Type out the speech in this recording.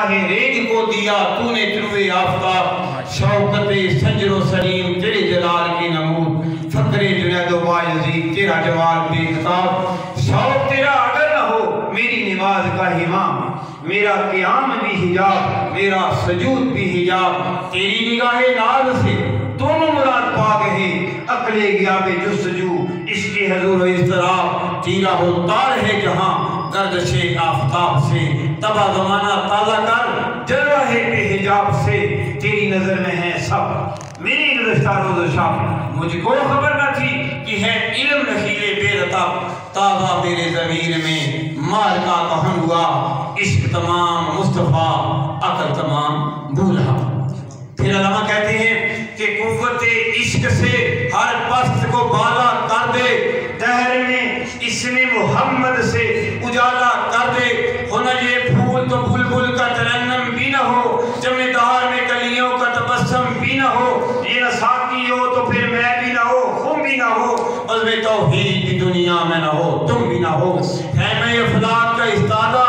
راہ ریگ کو دیا تو نے طلوع آفتاب، شوکت سنجر و سلیم تیرے جلال کی نمود، فقر جنید و بایزید تیرا جمال بے خطاب، شوق تیرا اگر نہ ہو میری نماز کا امام، میرا قیام بھی حجاب میرا سجود بھی حجاب، تیری نگاہ ناز سے دونوں مراد پا گئے، عقل گیا بے جستجو عشق حضور و اضطراب، تیرا ہو تار ہے جہاں گردش آفتاب سے، تبا زمانہ تازہ کر جلوہ ہے بے حجاب سے، تیری نظر میں ہے سب میری گزشتہ روز و شب، مجھ کو خبر نہ تھی کہ ہے علم نخیل بے رتب، تازہ میرے ضمیر میں مال کا کہن ہوا، عشق تمام مصطفیٰ عقل تمام بھولا۔ پھر علماء کہتے ہیں کہ قوت عشق سے ہر پست کو بالا کر دے، دہر میں اسم محمد سے اجالا کر دے، ہونا یہ پھول تو بلبل کا ترنم بھی نہ ہو، جمع دہار میں کلیوں کا تبسم بھی نہ ہو، یہ نہ ساقی ہو تو پھر میں بھی نہ ہو، تم بھی نہ ہو، عزم توحید کی دنیا میں نہ ہو، تم بھی نہ ہو، ہے میں افلاک کا استادہ